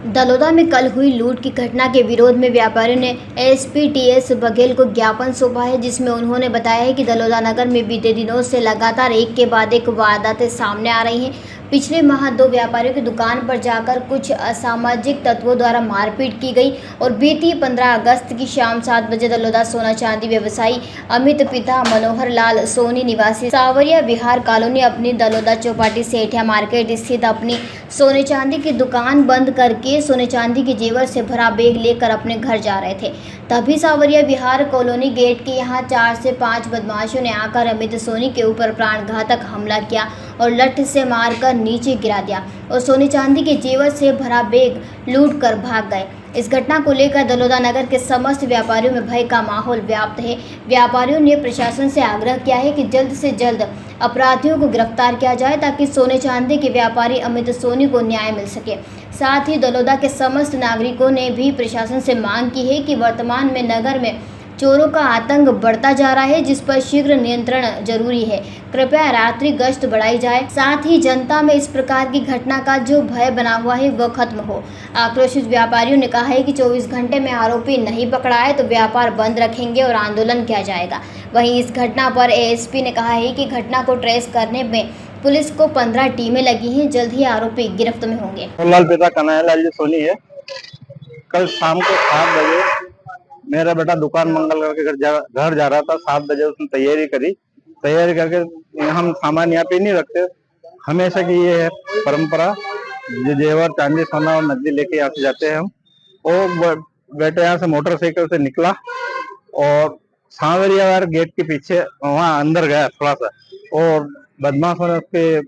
दलोदा में कल हुई लूट की घटना के विरोध में व्यापारियों ने एसपी टीएस बघेल को ज्ञापन सौंपा है, जिसमें उन्होंने बताया है कि दलोदा नगर में बीते दिनों से लगातार एक के बाद एक वारदातें सामने आ रही हैं। पिछले माह 2 व्यापारियों की दुकान पर जाकर कुछ असामाजिक तत्वों द्वारा मारपीट की गई और बीती 15 अगस्त की शाम 7 बजे दलोदा सोना चांदी व्यवसायी अमित पिता मनोहर लाल सोनी निवासी सावरिया विहार कॉलोनी अपनी दलोदा चौपाटी सेठिया मार्केट स्थित अपनी सोने चांदी की दुकान बंद करके सोने चांदी के जेवर से भरा बैग लेकर अपने घर जा रहे थे। तभी सावरिया विहार कॉलोनी गेट के यहाँ 4 से 5 बदमाशों ने आकर अमित सोनी के ऊपर प्राणघातक हमला किया और लठ से मारकर नीचे गिरा दिया और सोने चांदी के जेवर से भरा बैग लूट कर भाग गए। इस घटना को लेकर दलोदा नगर के समस्त व्यापारियों में भय का माहौल व्याप्त है। व्यापारियों ने प्रशासन से आग्रह किया है कि जल्द से जल्द अपराधियों को गिरफ्तार किया जाए ताकि सोने चांदी के व्यापारी अमित सोनी को न्याय मिल सके। साथ ही दलोदा के समस्त नागरिकों ने भी प्रशासन से मांग की है कि वर्तमान में नगर में चोरों का आतंक बढ़ता जा रहा है, जिस पर शीघ्र नियंत्रण जरूरी है। कृपया रात्रि गश्त बढ़ाई जाए, साथ ही जनता में इस प्रकार की घटना का जो भय बना हुआ है वह खत्म हो। आक्रोशित व्यापारियों ने कहा है कि 24 घंटे में आरोपी नहीं पकड़ा है तो व्यापार बंद रखेंगे और आंदोलन किया जाएगा। वहीं इस घटना पर एएसपी ने कहा है कि घटना को ट्रेस करने में पुलिस को 15 टीमें लगी हैं, जल्द ही आरोपी गिरफ्त में होंगे। लाल पिता कन्हैयालाल जी सोनी है। कल शाम को 7 बजे मेरा बेटा दुकान मंगल करके घर जा रहा था। 7 बजे उसने तैयारी करके हम सामान यहाँ पे नहीं रखते, हमेशा की ये है परंपरा। जेवर चांदी सोना और नकदी लेके यहाँ से जाते हैं हम। और बेटा यहाँ से मोटरसाइकिल से निकला और सांवरिया गेट के पीछे वहाँ अंदर गया थोड़ा सा, और बदमाशों ने उसके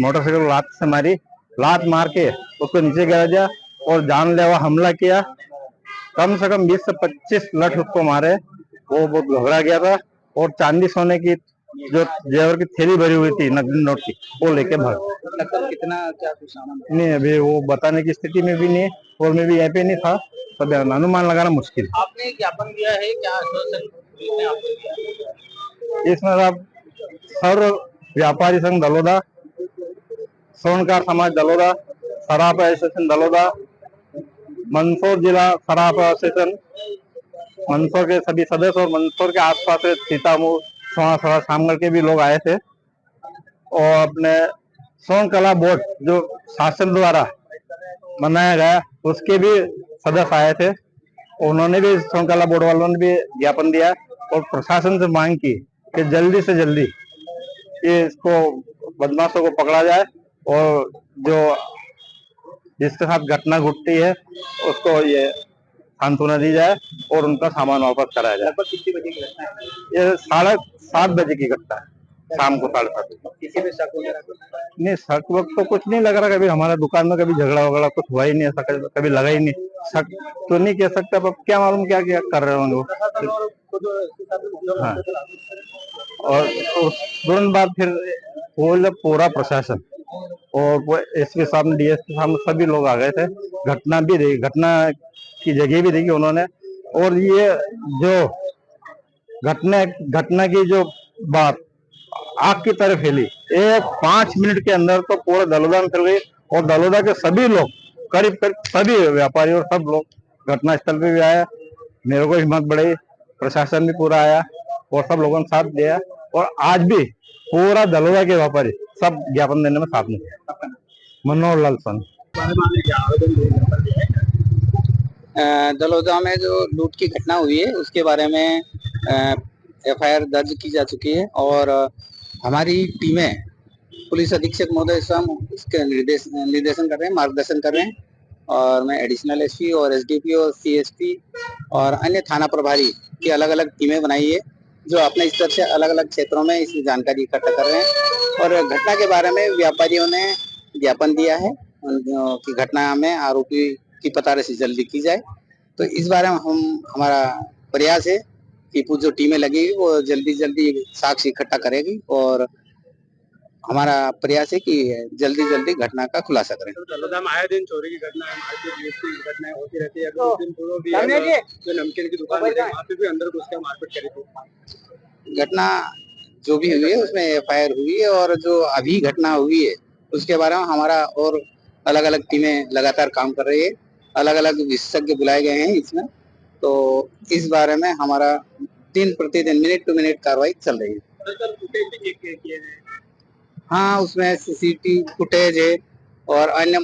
मोटरसाइकिल लात से मारी। लात मार के उसको नीचे गिरा दिया और जानलेवा हमला किया। कम से कम 20 से 25 लठ उसको मारे। वो बहुत घबरा गया था और चांदी सोने की जो जेवर की थैली भरी हुई थी नकली नोट की, वो लेके भाग। कितना क्या कुछ सामान नहीं, अभी वो बताने की स्थिति में भी नहीं है और मैं भी यहाँ पे नहीं था, तब अनुमान लगाना मुश्किल। आपने ज्ञापन दिया है, क्या आश्वासन पुलिस ने आपको दिया? इसमें आप सर्व व्यापारी संघ दलोदा, सोनकार समाज दलोदा, सराफ एसोसिएशन दलोदा, मंदसौर जिला सराफ एसोसिएशन, मंदसौर के सभी सदस्य और मंदसौर के आसपास से सीतामऊ सामगढ़ के भी लोग आए थे। और अपने सोन कला बोर्ड जो शासन द्वारा बनाया गया उसके भी सदस्य आए थे। उन्होंने भी, सोन कला बोर्ड वालों ने भी ज्ञापन दिया और प्रशासन से मांग की कि जल्दी से जल्दी ये इसको बदमाशों को पकड़ा जाए और जो जिसके साथ घटना घटती है उसको ये सांत्वना दी जाए और उनका सामान वापस कराया जाए। लगभग कितने बजे की घटना है? ये 7:30 बजे की घटना है, शाम को 7:30। किसी पे शक वगैरह कुछ? नहीं, शक वक्त तो कुछ नहीं लग रहा। कभी हमारे दुकान में कभी झगड़ा वगड़ा कुछ हुआ ही नहीं, ऐसा कभी लगा ही नहीं। शक तो नहीं कह सकता, अब क्या मालूम क्या क्या कर रहे होंगे वो। हाँ, और तुरंत बाद फिर पूरा प्रशासन और एसपी साहब, डीएसपी साहब, सभी लोग आ गए थे। घटना की जगह भी देखी उन्होंने। और ये जो घटना की जो बात आग की तरह फैली, 5 मिनट के अंदर तो पूरा दलोदा में फैल गई। और दलोदा के सभी लोग, करीब सभी व्यापारी और सब लोग घटना स्थल पे भी आए। मेरे को हिम्मत बढ़ी, प्रशासन भी पूरा आया और सब लोगों ने साथ दिया। और आज भी पूरा दलोदा के व्यापारी सब ज्ञापन देने में साथ में। मनोहर लाल सोनी। दलोदा में जो लूट की घटना हुई है उसके बारे में एफआईआर दर्ज की जा चुकी है और हमारी टीमें, पुलिस अधीक्षक महोदय स्वयं इसके निर्देशन कर रहे हैं, मार्गदर्शन कर रहे हैं। और मैं एडिशनल एसपी और एसडीपीओ, सीएसपी और अन्य थाना प्रभारी की अलग अलग टीमें बनाई है, जो अपने स्तर से अलग अलग क्षेत्रों में इस जानकारी इकट्ठा कर रहे हैं। और घटना के बारे में व्यापारियों ने ज्ञापन दिया है कि घटना में आरोपी की पता रसी जल्दी की जाए। तो इस बारे में हमारा प्रयास है कि जो टीमें लगी वो जल्दी साक्ष्य इकट्ठा करेगी और हमारा प्रयास है कि जल्दी घटना का खुलासा करें। तो दलोदा में आए दिन चोरी की घटना है, मारपीट घटनाएं होती रहती है। अगर दिन पूर्व भी जो नमकीन की दुकान है वहाँ पे भी अंदर घुस के मारपीट करी थी। घटना जो भी हुई है उसमें एफआईआर हुई है और जो अभी घटना हुई है उसके बारे में हमारा और अलग अलग टीमें लगातार काम कर रही है, अलग अलग विशेषज्ञ बुलाए गए हैं इसमें। तो इस बारे में हमारा दिन प्रतिदिन मिनट टू मिनट कार्रवाई चल रही है। हाँ, उसमें सीसीटीवी फुटेज है और अन्य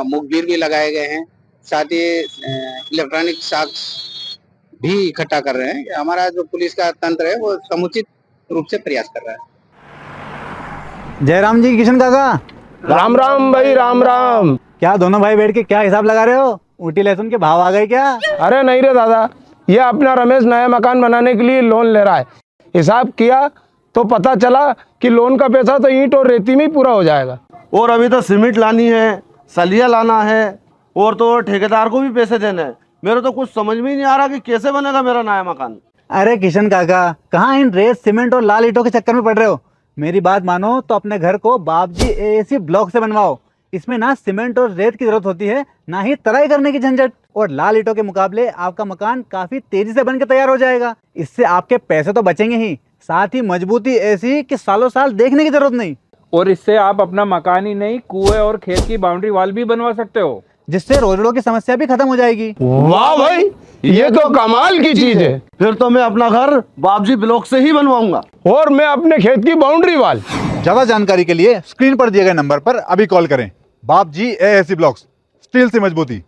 मुखबिर भी लगाए गए हैं, साथ ही इलेक्ट्रॉनिक साक्ष्य भी इकट्ठा कर रहे हैं। हमारा जो पुलिस का तंत्र है वो समुचित रूप से प्रयास कर रहा है। जयराम जी, किशन काका, राम राम भाई, राम राम। क्या दोनों भाई बैठ के क्या हिसाब लगा रहे हो? ऊटी लहसुन के भाव आ गए क्या? अरे नहीं रे दादा, ये अपना रमेश नया मकान बनाने के लिए लोन ले रहा है। हिसाब किया तो पता चला कि लोन का पैसा तो ईंट और रेती में ही पूरा हो जाएगा। और अभी तो सीमेंट लानी है, सलिया लाना है और तो ठेकेदार को भी पैसे देने हैं। मेरे तो कुछ समझ में ही नहीं आ रहा कि कैसे बनेगा मेरा नया मकान। अरे किशन काका, कहाँ इन रेत सीमेंट और लाल ईंटों के चक्कर में पड़ रहे हो? मेरी बात मानो तो अपने घर को बाबजी एएसी ब्लॉक से बनवाओ। इसमें ना सीमेंट और रेत की जरूरत होती है, ना ही तराई करने की झंझट। और लाल ईंटों के मुकाबले आपका मकान काफी तेजी से बनकर तैयार हो जाएगा। इससे आपके पैसे तो बचेंगे ही, साथ ही मजबूती ऐसी कि सालों साल देखने की जरूरत नहीं। और इससे आप अपना मकान ही नहीं, कुएं और खेत की बाउंड्री वॉल भी बनवा सकते हो, जिससे रोजड़ों की समस्या भी खत्म हो जाएगी। वाह भाई, ये तो कमाल की चीज है। फिर तो मैं अपना घर बाबजी ब्लॉक से ही बनवाऊंगा। और मैं अपने खेत की बाउंड्री वाल। ज्यादा जानकारी के लिए स्क्रीन पर दिए गए नंबर पर अभी कॉल करें। बाबजी एएसी ब्लॉक्स, स्टील से मजबूती।